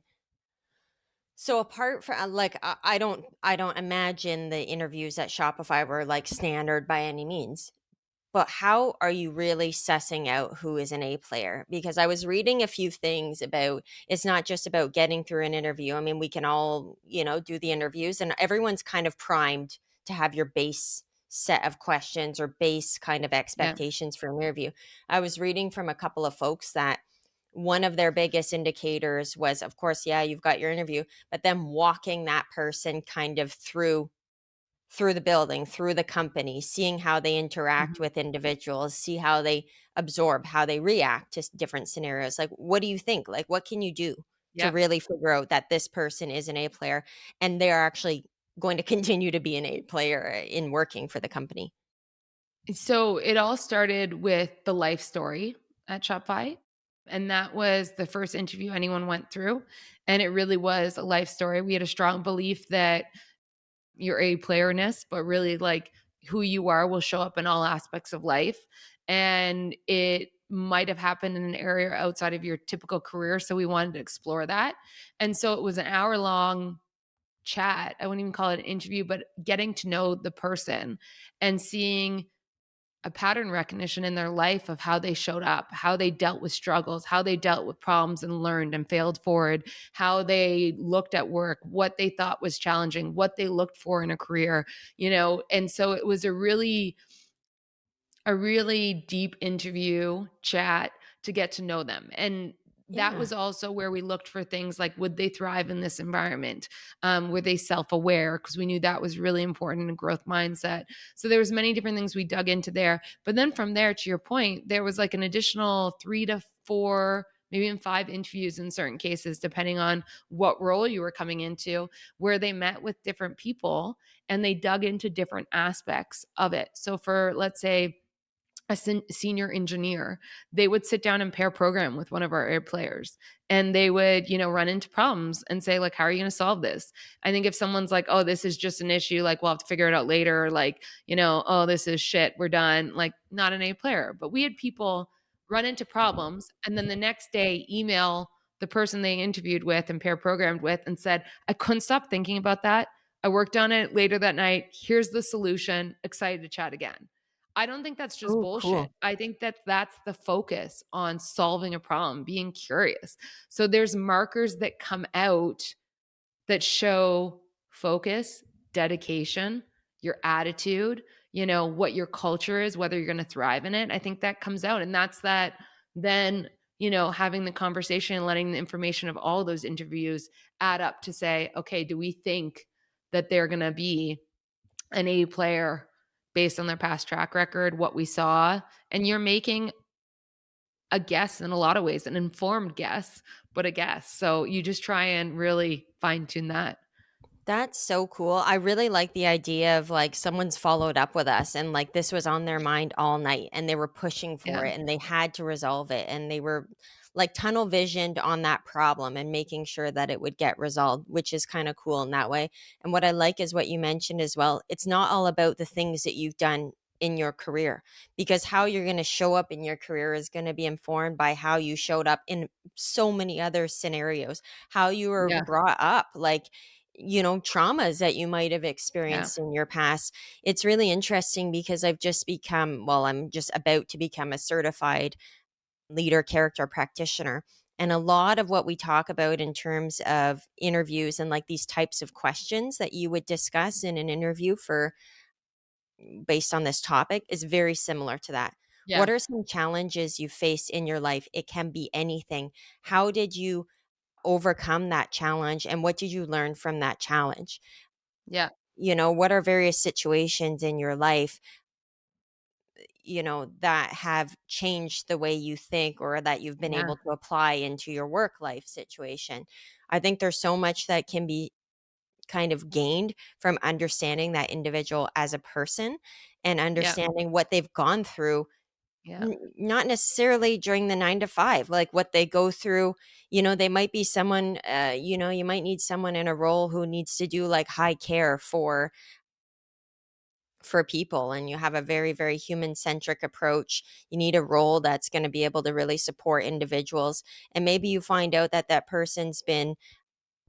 So apart from like I don't imagine the interviews at Shopify were like standard by any means. But how are you really sussing out who is an A player? Because I was reading a few things about it's not just about getting through an interview. I mean, we can all, do the interviews and everyone's kind of primed to have your base set of questions or base kind of Yeah. expectations for an interview. I was reading from a couple of folks that one of their biggest indicators was, of course, yeah, you've got your interview, but then walking that person kind of through the building, through the company, seeing how they interact Mhm. with individuals, see how they absorb, how they react to different scenarios. Like, what do you think? Like, what can you do to Yep. really figure out that this person is an A player and they're actually going to continue to be an A player in working for the company? So it all started with the life story at Shopify. And that was the first interview anyone went through. And it really was a life story. We had a strong belief that your A playerness, but really like who you are will show up in all aspects of life. And it might have happened in an area outside of your typical career. So we wanted to explore that. And so it was an hour long chat. I wouldn't even call it an interview, but getting to know the person and seeing a pattern recognition in their life of how they showed up, how they dealt with struggles, how they dealt with problems and learned and failed forward, how they looked at work, what they thought was challenging, what they looked for in a career, And so it was a really deep interview chat to get to know them. And that Yeah. was also where we looked for things like, would they thrive in this environment? Were they self-aware? Because we knew that was really important in growth mindset. So there was many different things we dug into there. But then from there, to your point, there was like an additional 3 to 4, maybe even 5 interviews in certain cases, depending on what role you were coming into, where they met with different people and they dug into different aspects of it. So for, let's say, a senior engineer, they would sit down and pair program with one of our air players, and they would, run into problems and say, like, how are you going to solve this? I think if someone's like, oh, this is just an issue, like, we'll have to figure it out later, or like, oh, this is shit, we're done, like, not an A player. But we had people run into problems and then the next day email the person they interviewed with and pair programmed with and said, I couldn't stop thinking about that. I worked on it later that night. Here's the solution. Excited to chat again. I don't think that's just Oh, bullshit. cool. I think that that's the focus on solving a problem, being curious. So there's markers that come out that show focus, dedication. your attitude, you know, what your culture is, whether you're going to thrive in it. I think that comes out. And that's that then, you know, having the conversation and letting the information of all those interviews add up to say, okay, do we think that they're going to be an A player based on their past track record, what we saw? And you're making a guess in a lot of ways, an informed guess, but a guess. So you just try and really fine tune that. That's so cool. I really like the idea of like someone's followed up with us and like this was on their mind all night and they were pushing for Yeah. it and they had to resolve it and they were like tunnel visioned on that problem and making sure that it would get resolved, which is kind of cool in that way. And what I like is what you mentioned as well. It's not all about the things that you've done in your career because how you're going to show up in your career is going to be informed by how you showed up in so many other scenarios, how you were Yeah. brought up, like traumas that you might have Yeah. experienced in your past. It's really interesting because I'm just about to become a certified leader character practitioner. And a lot of what we talk about in terms of interviews and like these types of questions that you would discuss in an interview for based on this topic is very similar to that. What Yeah. are some challenges you faced in your life? It can be anything. How did you overcome that challenge and what did you learn from that challenge? Yeah. What are various situations in your life, that have changed the way you think or that you've been Yeah. able to apply into your work life situation? I think there's so much that can be kind of gained from understanding that individual as a person and Yeah. understanding what they've gone through. Yeah. Not necessarily during the 9 to 5, like what they go through. They might be someone, you might need someone in a role who needs to do like high care for people and you have a very very human centric approach. You need a role that's going to be able to really support individuals, and maybe you find out that that person's been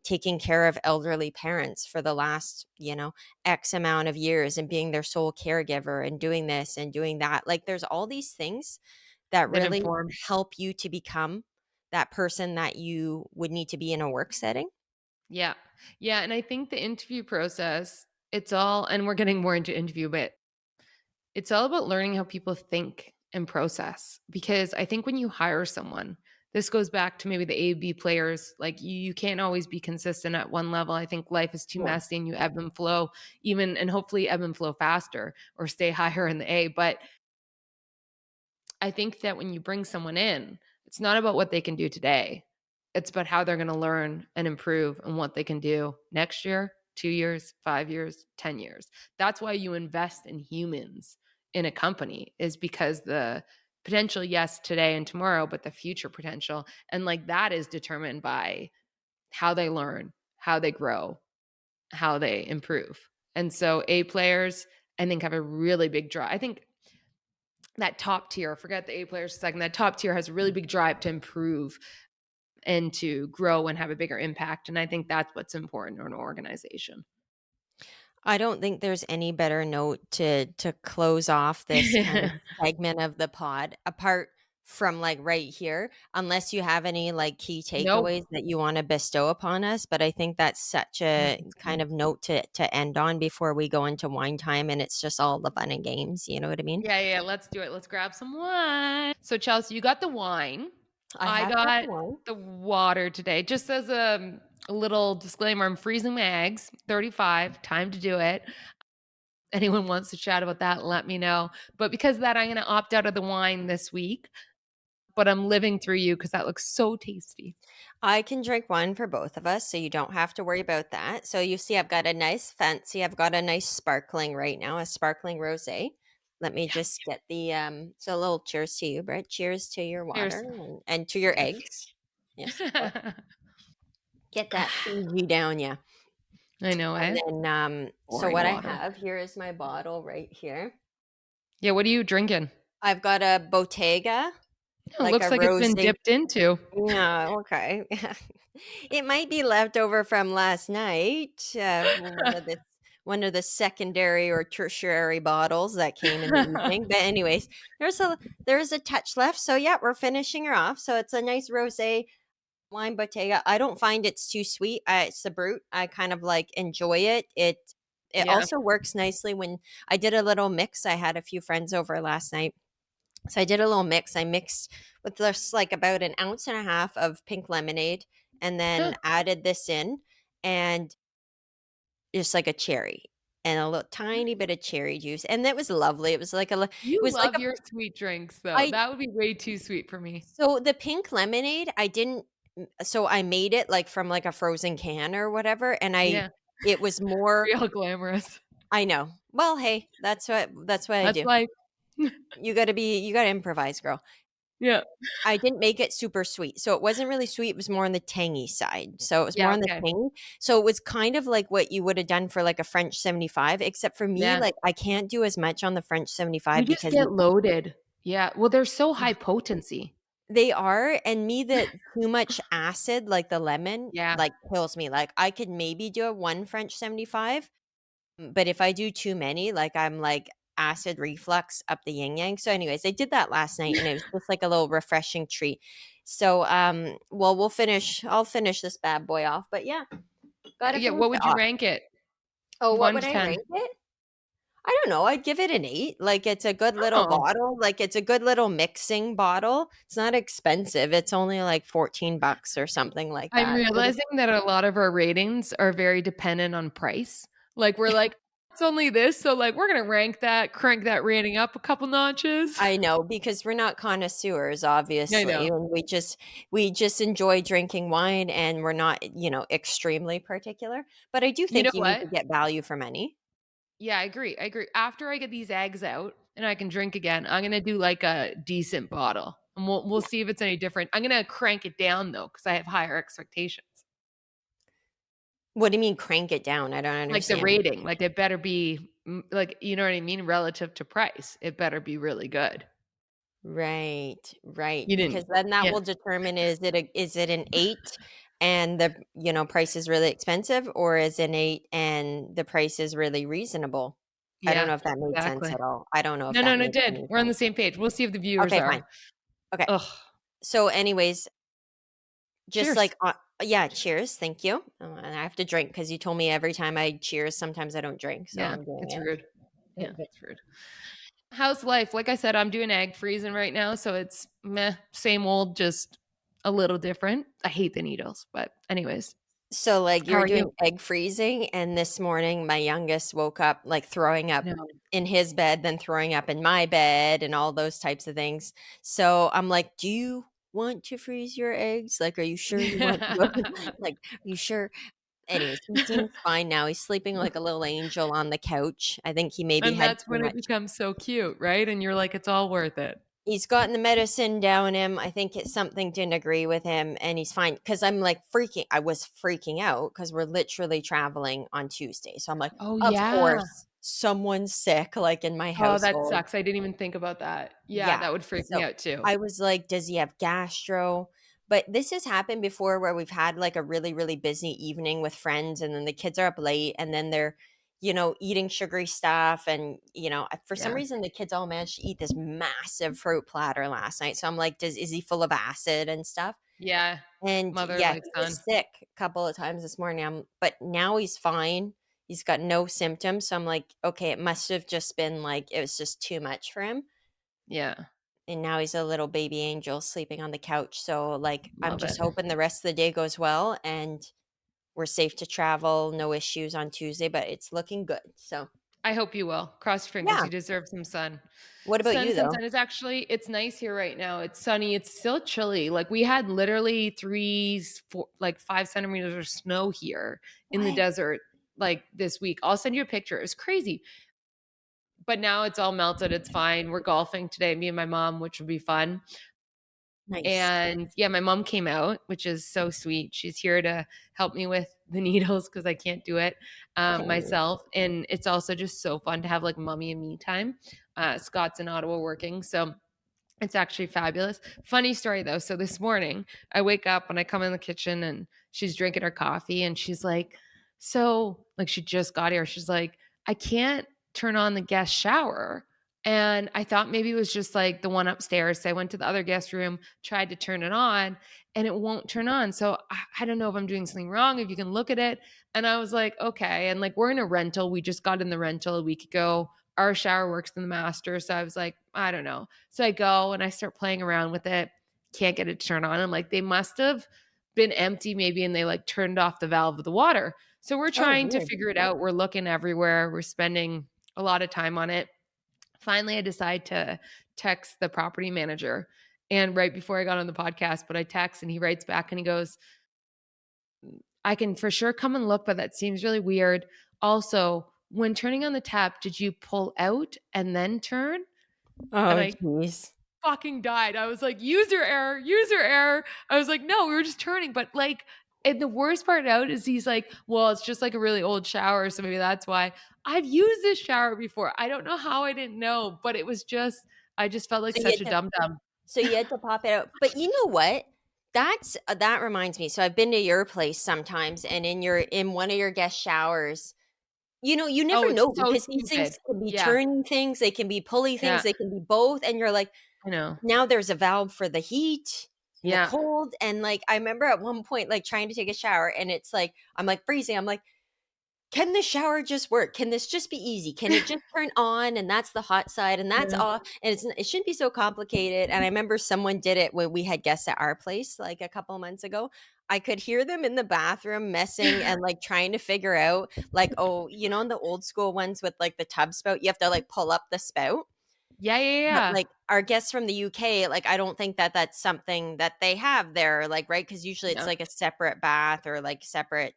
taking care of elderly parents for the last x amount of years and being their sole caregiver and doing this and doing that. Like there's all these things that That really inform. help you to become that person that you would need to be in a work setting. Yeah. Yeah, and I think the interview process, it's all and we're getting more into interview, but it's all about learning how people think and process because I think when you hire someone, this goes back to maybe the A B players, like you can't always be consistent at one level. I think life is too Yeah. messy and you ebb and flow even and hopefully ebb and flow faster or stay higher in the A, but I think that when you bring someone in, it's not about what they can do today. It's about how they're going to learn and improve and what they can do next year, 2 years, 5 years, 10 years. That's why you invest in humans in a company is because the potential, yes, today and tomorrow, but the future potential. And like that is determined by how they learn, how they grow, how they improve. And so A players, I think, have a really big draw. I think that top tier, forget the A players for a second, that top tier has a really big drive to improve and to grow and have a bigger impact. And I think that's what's important in an organization. I don't think there's any better note to close off this kind of segment of the pod apart from like right here, unless you have any like key Nope. takeaways that you want to bestow upon us. But I think that's such a kind of note to end on before we go into wine time and it's just all the fun and games. You know what I mean? Yeah, yeah, let's do it. Let's grab some wine. So, Chelsea, you got the wine. I I have got got one. the water today. Just as a little disclaimer, I'm freezing my eggs, 35, time to do it. Anyone wants to chat about that, let me know. But because of that, I'm going to opt out of the wine this week. But I'm living through you because that looks so tasty. I can drink one for both of us, so you don't have to worry about that. So you see, I've got a nice sparkling right now, a sparkling rosé. Let me Yeah. just get so a little cheers to you, Brett. Cheers to your water Cheers. and to your eggs. Yes, of course. Get that Fiji down, yeah. I know, And eh? then, so Boring what I water. have here is my bottle right here. Yeah, what are you drinking? I've got a Bottega, It like a looks like it's been rosé. dipped into. Yeah, okay. It might be leftover from last night, one of the secondary or tertiary bottles that came in the evening. But anyways, there's a touch left. So yeah, we're finishing her off. So it's a nice rosé wine Bottega. I don't find it's too sweet. It's the brute. I kind of like enjoy it. It Yeah. also works nicely when I did a little mix. I had a few friends over last night. So I did a little mix. I mixed with just like about an ounce and a half of pink lemonade and Huh. then added this in and just like a cherry and a little tiny bit of cherry juice. And that was lovely. It was like it You was like love a your sweet drinks, though. I That would be way too sweet for me. so the pink lemonade, I didn't so I made it like from like a frozen can or whatever and Yeah. it was more Real glamorous. I know. Well, hey, that's what I That's do. life. You gotta improvise, girl. Yeah. I didn't make it super sweet. So it wasn't really sweet, it was more on the tangy side. So it was more Yeah, on the okay. tangy. So it was kind of like what you would have done for like a French 75, except for me, Yeah. like I can't do as much on the French You 75 just because get loaded. Yeah. Well, they're so high potency. they are, and me the too much acid, like the lemon, Yeah. like kills me. Like I could maybe do a one French 75, but if I do too many, like I'm like acid reflux up the yin yang. So, anyways, I did that last night and it was just like a little refreshing treat. So, well, I'll finish this bad boy off. But yeah, gotta Yeah, finish what it would you off. rank it? Oh, what 1 would to I 10. rate it? I don't know. I'd give it an 8. Like it's a good little Oh. bottle. Like it's a good little mixing bottle. It's not expensive. It's only like 14 bucks or something like I'm that. So realizing that a lot of our ratings are very dependent on price. Like, we're like, "It's only this," so, like, we're gonna rank that, crank that rating up a couple notches. I know because we're not connoisseurs, I obviously, know. and we just enjoy drinking wine, and we're not, extremely particular. But I do You know think you need what? to get value for money. Yeah, I agree, I agree. After I get these eggs out and I can drink again, I'm gonna do, like, a decent bottle, and we'll Yeah. see if it's any different. I'm gonna crank it down, though, because I have higher expectations. What do you mean crank it down? I don't Like, the understand. rating, like, it better be, like, you know what I mean, relative to price. It better be really good. Right, right, You because didn't then that Yeah. will determine is it an 8 and the, price is really expensive, or is it an 8 and the price is really reasonable? I don't Yeah, know if that made sense exactly. at all. I don't know if No, no, that no, it makes did. any We're on the sense. same page. We'll see if the viewers Okay, fine. are. Okay. Ugh. So anyways, just Cheers. like, yeah, cheers, thank you. And I have to drink because you told me every time I cheers, sometimes I don't drink, so Yeah, I'm doing it's it. rude. Yeah, Okay. it's rude. How's life? Like I said, I'm doing egg freezing right now, so it's meh, same old, just a little different. I hate the needles, but anyways, So, like, how you're are you? doing egg freezing, and this morning, my youngest woke up, like, throwing up No. in his bed, then throwing up in my bed, and all those types of things. So, I'm like, "Do you want to freeze your eggs? Like, are you sure you want to?" Like, "Are you sure?" Anyways, he seems fine now. He's sleeping like a little angel on the couch. I think he maybe And had that's too when it much. becomes so cute, right? And you're like, "It's all worth it." He's gotten the medicine down him. I think it's something didn't agree with him, and he's fine. Because I was freaking out because we're literally traveling on Tuesday. So I'm like, Oh, of yeah. course, someone's sick, like in my Oh, that household. sucks. I didn't even think about that. Yeah, Yeah. that would freak me So out too. I was like, does he have gastro? But this has happened before where we've had like a really, really busy evening with friends, and then the kids are up late, and then they're, eating sugary stuff. And, for some Yeah. reason, the kids all managed to eat this massive fruit platter last night. So I'm like, is he full of acid and stuff? Yeah. And Mother yeah, like he was son. sick a couple of times this morning. But now he's fine. He's got no symptoms. So I'm like, okay, it must have just been like, it was just too much for him, Yeah. and now he's a little baby angel sleeping on the couch. So, like, I'm Love just it. hoping the rest of the day goes well and we're safe to travel, no issues on Tuesday, but it's looking good. So, I hope you will. Cross your fingers. yeah. You deserve some sun. What about Sun, you, sun, though? sun. It's nice here right now. It's sunny. It's still chilly. Like, we had literally 5 centimeters of snow here in the What? desert, like, this week. I'll send you a picture. It's crazy. But now it's all melted. It's fine. We're golfing today, me and my mom, which will be fun. Nice. And yeah, my mom came out, which is so sweet. She's here to help me with the needles because I can't do it Okay. myself. And it's also just so fun to have like mommy and me time. Scott's in Ottawa working. So it's actually fabulous. Funny story though. So this morning, I wake up and I come in the kitchen and she's drinking her coffee and she's like, so, like, she just got here. She's like, I can't turn on the guest shower. And I thought maybe it was just like the one upstairs. So I went to the other guest room, tried to turn it on, and it won't turn on. So I don't know if I'm doing something wrong, if you can look at it. And I was like, okay. And like, we're in a rental. We just got in the rental a week ago. Our shower works in the master. So I was like, I don't know. So I go and I start playing around with it. Can't get it to turn on. I'm like, they must have been empty maybe, and they like turned off the valve of the water. So we're Oh, trying to weird. figure it out. We're looking everywhere. We're spending a lot of time on it. Finally, I decide to text the property manager. And right before I got on the podcast, but I text and he writes back and he goes, I can for sure come and look, but that seems really weird. Also, when turning on the tap, did you pull out and then turn? And Oh, I jeez. fucking died. I was like, user error, user error. I was like, no, we were just turning. But like, and the worst part out is he's like, well, it's just like a really old shower. So maybe that's why I've used this shower before. I don't know how I didn't know, but it was just, I just felt like So you such had a to dum dum. so you had to pop it out. But you know what? That reminds me. So I've been to your place sometimes, and in one of your guest showers, you never Oh, it's know so because these things stupid. can be Yeah. turning things, they can be pulley things, Yeah. they can be both, and you're like, I know. now there's a valve for the heat and the Yeah. cold, and, like, I remember at one point, like, trying to take a shower, and it's like I'm, like, freezing, I'm like, "Can the shower just work? Can this just be easy? Can it just turn on and that's the hot side and that's Yeah. off?" And it shouldn't be so complicated, and I remember someone did it when we had guests at our place, like, a couple months ago. I could hear them in the bathroom messing and, like, trying to figure out, like, oh, in the old school ones with, like, the tub spout, you have to, like, pull up the spout? Yeah. Yeah. But, Yeah. like, our guests from the UK, like, I don't think that that's something that they have there, like, right? Because usually it's, Yeah. like, a separate bath or, like, separate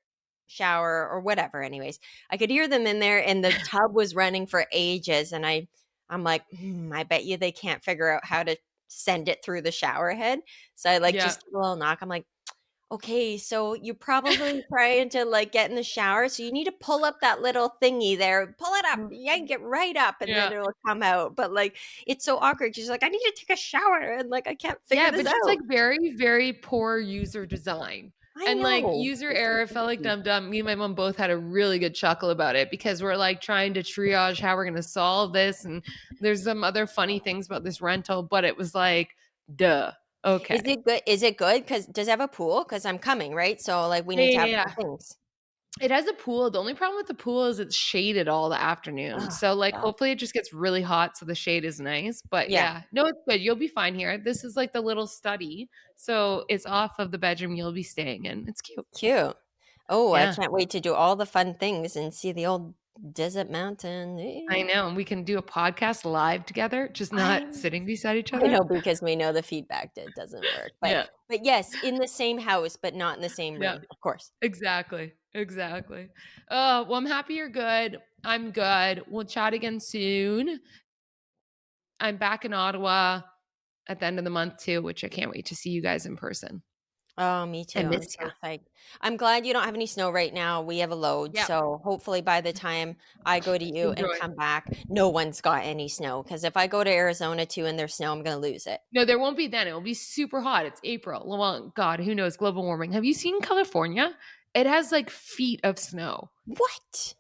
shower or whatever, anyways. I could hear them in there, and the tub was running for ages, and I'm like, "Hmm, I bet you they can't figure out how to send it through the shower head." So I, like, Yeah. just give a little knock. I'm like, "Okay, so you're probably trying to, like, get in the shower, so you need to pull up that little thingy there. Pull it up, yank it right up, and then Yeah. it'll come out." But, like, it's so awkward. She's like, "I need to take a shower, and, like, I can't figure Yeah, this but just like out." very, very poor user design. I And like know. user It's so error felt like easy. dumb dumb. Me and my mom both had a really good chuckle about it because we're like trying to triage how we're gonna solve this. And there's some other funny things about this rental, but it was like, duh. Is Okay. it good? Is it good? Because does it have a pool? Because 'Cause I'm coming, right? So, like, we Yeah, need to yeah, have yeah. some things. It has a pool. The only problem with the pool is it's shaded all the afternoon. Oh, So like God. hopefully it just gets really hot so the shade is nice. But Yeah, yeah, no, it's good. You'll be fine here. This is like the little study. So it's off of the bedroom you'll be staying in. It's cute. cute. Oh, I Yeah. can't wait to do all the fun things and see the old desert mountain. I know. And we can do a podcast live together, just I not sitting beside each I other. know because we know the feedback that doesn't work, but Yeah. yes, in the same house, but not in the same Yeah. room, of course. Exactly. Exactly. Well, I'm happy you're good. I'm good. We'll chat again soon. I'm back in Ottawa at the end of the month too, which I can't wait to see you guys in person. Oh, me too, I I'm miss so you. psyched. I'm glad you don't have any snow right now, we have a load, Yeah. so hopefully by the time I go to you and Enjoy. come back, no one's got any snow. Because if I go to Arizona too and there's snow, I'm gonna lose it. No, there won't be then. It will be super hot. It's April. Well, God, who knows? Global warming. Have you seen California? It has like feet of snow. What?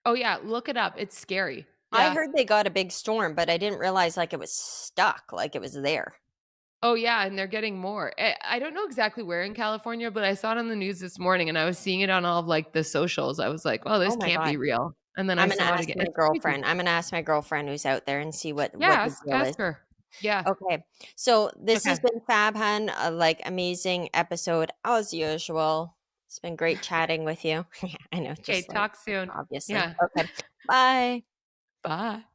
Oh, yeah. Look it up. It's scary. I Yeah. heard they got a big storm, but I didn't realize, like, it was stuck, like, it was there. Oh, yeah, and they're getting more. I don't know exactly where in California, but I saw it on the news this morning, and I was seeing it on all of, like, the socials. I was like, "Oh, this Oh my can't be god. real." And then I saw it again. It's crazy. I'm gonna ask my girlfriend who's out there and see Yeah, what the deal ask is. her. Yeah. Okay. So this has Okay. been Fab Hun, a, like, amazing episode as usual. It's been great chatting with you. I know, Okay, just like talk soon. obviously. Yeah. Okay. Bye. Bye.